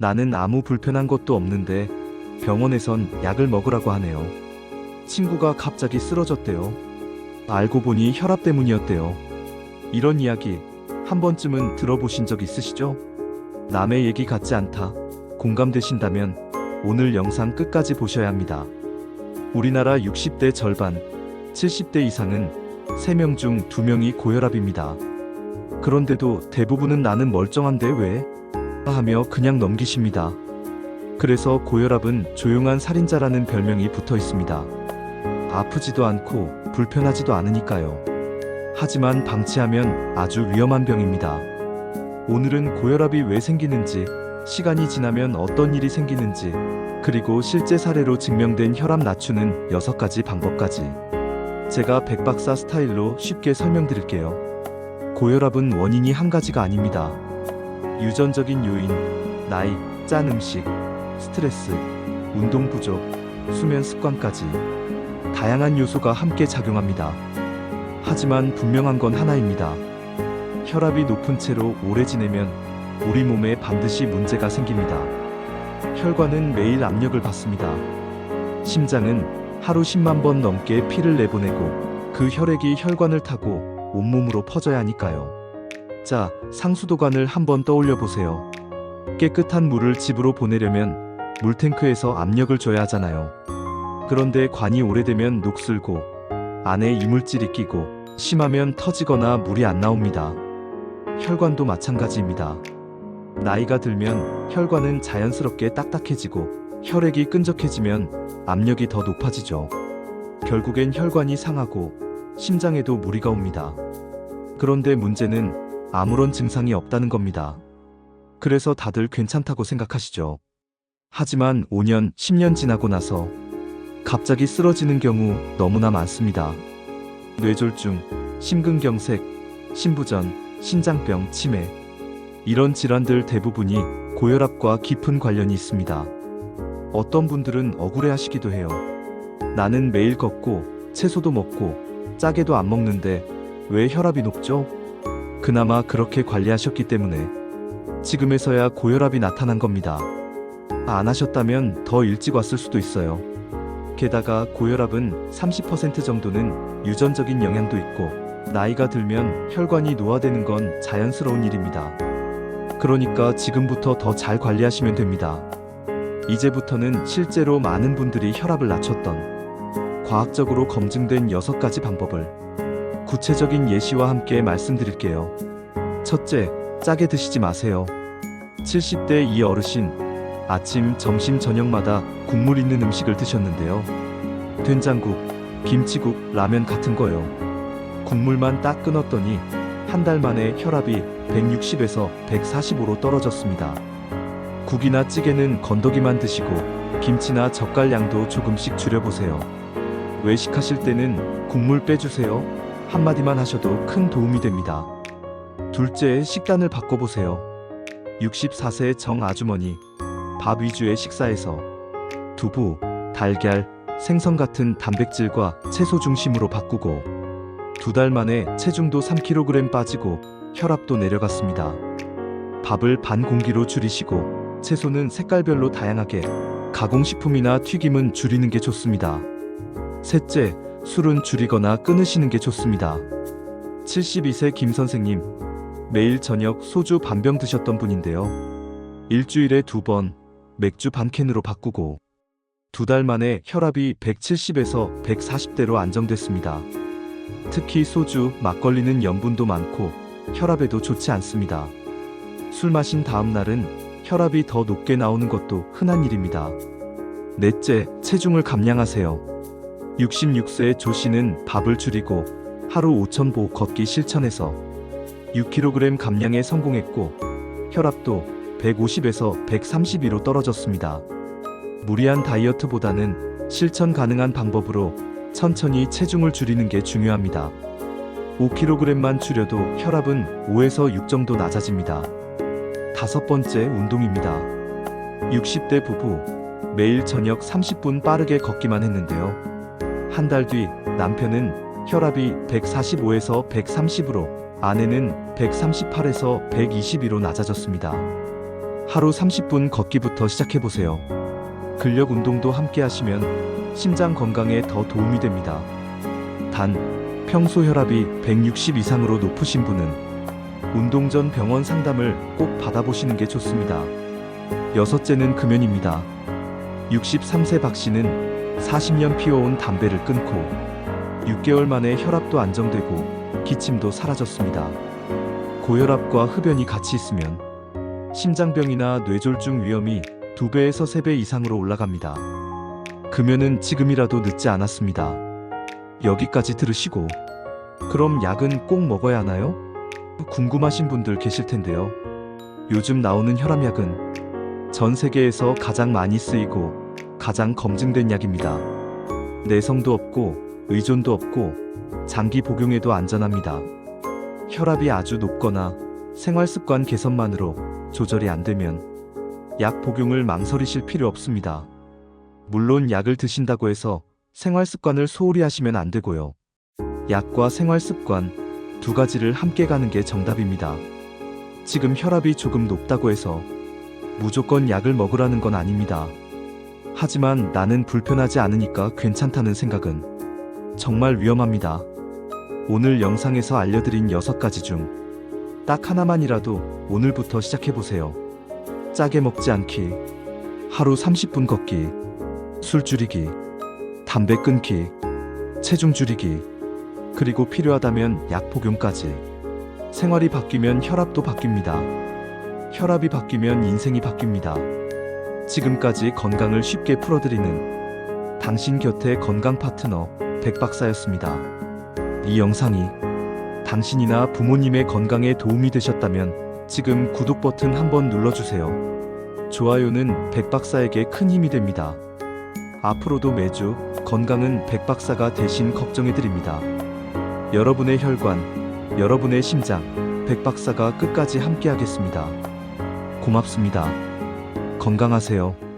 나는 아무 불편한 것도 없는데 병원에선 약을 먹으라고 하네요. 친구가 갑자기 쓰러졌대요. 알고 보니 혈압 때문이었대요. 이런 이야기 한 번쯤은 들어보신 적 있으시죠? 남의 얘기 같지 않다. 공감되신다면 오늘 영상 끝까지 보셔야 합니다. 우리나라 60대 절반, 70대 이상은 3명 중 2명이 고혈압입니다. 그런데도 대부분은 나는 멀쩡한데 왜? 하며 그냥 넘기십니다. 그래서 고혈압은 조용한 살인자라는 별명이 붙어 있습니다. 아프지도 않고 불편하지도 않으니까요. 하지만 방치하면 아주 위험한 병입니다. 오늘은 고혈압이 왜 생기는지, 시간이 지나면 어떤 일이 생기는지, 그리고 실제 사례로 증명된 혈압 낮추는 6가지 방법까지 제가 백박사 스타일로 쉽게 설명드릴게요. 고혈압은 원인이 한 가지가 아닙니다. 유전적인 요인, 나이, 짠 음식, 스트레스, 운동 부족, 수면 습관까지 다양한 요소가 함께 작용합니다. 하지만 분명한 건 하나입니다. 혈압이 높은 채로 오래 지내면 우리 몸에 반드시 문제가 생깁니다. 혈관은 매일 압력을 받습니다. 심장은 하루 10만 번 넘게 피를 내보내고 그 혈액이 혈관을 타고 온몸으로 퍼져야 하니까요. 자, 상수도관을 한번 떠올려 보세요. 깨끗한 물을 집으로 보내려면 물탱크에서 압력을 줘야 하잖아요. 그런데 관이 오래되면 녹슬고 안에 이물질이 끼고 심하면 터지거나 물이 안 나옵니다. 혈관도 마찬가지입니다. 나이가 들면 혈관은 자연스럽게 딱딱해지고 혈액이 끈적해지면 압력이 더 높아지죠. 결국엔 혈관이 상하고 심장에도 무리가 옵니다. 그런데 문제는 아무런 증상이 없다는 겁니다. 그래서 다들 괜찮다고 생각하시죠. 하지만 5년, 10년 지나고 나서 갑자기 쓰러지는 경우 너무나 많습니다. 뇌졸중, 심근경색, 심부전, 신장병, 치매 이런 질환들 대부분이 고혈압과 깊은 관련이 있습니다. 어떤 분들은 억울해하시기도 해요. 나는 매일 걷고 채소도 먹고 짜게도 안 먹는데 왜 혈압이 높죠? 그나마 그렇게 관리하셨기 때문에 지금에서야 고혈압이 나타난 겁니다. 안 하셨다면 더 일찍 왔을 수도 있어요. 게다가 고혈압은 30% 정도는 유전적인 영향도 있고 나이가 들면 혈관이 노화되는 건 자연스러운 일입니다. 그러니까 지금부터 더 잘 관리하시면 됩니다. 이제부터는 실제로 많은 분들이 혈압을 낮췄던 과학적으로 검증된 6가지 방법을 구체적인 예시와 함께 말씀드릴게요. 첫째, 짜게 드시지 마세요. 70대 이 어르신, 아침, 점심, 저녁마다 국물 있는 음식을 드셨는데요. 된장국, 김치국, 라면 같은 거요. 국물만 딱 끊었더니 한 달 만에 혈압이 160에서 145로 떨어졌습니다. 국이나 찌개는 건더기만 드시고 김치나 젓갈 양도 조금씩 줄여보세요. 외식하실 때는 국물 빼주세요. 한마디만 하셔도 큰 도움이 됩니다. 둘째, 식단을 바꿔보세요. 64세 정 아주머니, 밥 위주의 식사에서 두부, 달걀, 생선 같은 단백질과 채소 중심으로 바꾸고 2달 만에 체중도 3kg 빠지고 혈압도 내려갔습니다. 밥을 반 공기로 줄이시고 채소는 색깔별로 다양하게, 가공식품이나 튀김은 줄이는 게 좋습니다. 셋째, 술은 줄이거나 끊으시는 게 좋습니다. 72세 김 선생님, 매일 저녁 소주 반병 드셨던 분인데요. 일주일에 2번 맥주 반캔으로 바꾸고 2달 만에 혈압이 170에서 140대로 안정됐습니다. 특히 소주, 막걸리는 염분도 많고 혈압에도 좋지 않습니다. 술 마신 다음 날은 혈압이 더 높게 나오는 것도 흔한 일입니다. 넷째, 체중을 감량하세요. 66세 조 씨는 밥을 줄이고 하루 5,000보 걷기 실천해서 6kg 감량에 성공했고 혈압도 150에서 132로 떨어졌습니다. 무리한 다이어트보다는 실천 가능한 방법으로 천천히 체중을 줄이는 게 중요합니다. 5kg만 줄여도 혈압은 5에서 6 정도 낮아집니다. 다섯 번째, 운동입니다. 60대 부부, 매일 저녁 30분 빠르게 걷기만 했는데요. 한 달 뒤 남편은 혈압이 145에서 130으로, 아내는 138에서 122로 낮아졌습니다. 하루 30분 걷기부터 시작해보세요. 근력 운동도 함께 하시면 심장 건강에 더 도움이 됩니다. 단, 평소 혈압이 160 이상으로 높으신 분은 운동 전 병원 상담을 꼭 받아보시는 게 좋습니다. 여섯째는 금연입니다. 63세 박 씨는 40년 피워온 담배를 끊고 6개월 만에 혈압도 안정되고 기침도 사라졌습니다. 고혈압과 흡연이 같이 있으면 심장병이나 뇌졸중 위험이 2배에서 3배 이상으로 올라갑니다. 금연은 지금이라도 늦지 않았습니다. 여기까지 들으시고 그럼 약은 꼭 먹어야 하나요? 궁금하신 분들 계실 텐데요. 요즘 나오는 혈압약은 전 세계에서 가장 많이 쓰이고 가장 검증된 약입니다. 내성도 없고 의존도 없고 장기 복용에도 안전합니다. 혈압이 아주 높거나 생활습관 개선만으로 조절이 안 되면 약 복용을 망설이실 필요 없습니다. 물론 약을 드신다고 해서 생활습관을 소홀히 하시면 안 되고요. 약과 생활습관 두 가지를 함께 가는 게 정답입니다. 지금 혈압이 조금 높다고 해서 무조건 약을 먹으라는 건 아닙니다. 하지만 나는 불편하지 않으니까 괜찮다는 생각은 정말 위험합니다. 오늘 영상에서 알려드린 6가지 중 딱 하나만이라도 오늘부터 시작해보세요. 짜게 먹지 않기, 하루 30분 걷기, 술 줄이기, 담배 끊기, 체중 줄이기, 그리고 필요하다면 약 복용까지. 생활이 바뀌면 혈압도 바뀝니다. 혈압이 바뀌면 인생이 바뀝니다. 지금까지 건강을 쉽게 풀어드리는 당신 곁의 건강 파트너 백박사였습니다. 이 영상이 당신이나 부모님의 건강에 도움이 되셨다면 지금 구독 버튼 한번 눌러주세요. 좋아요는 백박사에게 큰 힘이 됩니다. 앞으로도 매주 건강은 백박사가 대신 걱정해드립니다. 여러분의 혈관, 여러분의 심장, 백박사가 끝까지 함께하겠습니다. 고맙습니다. 건강하세요.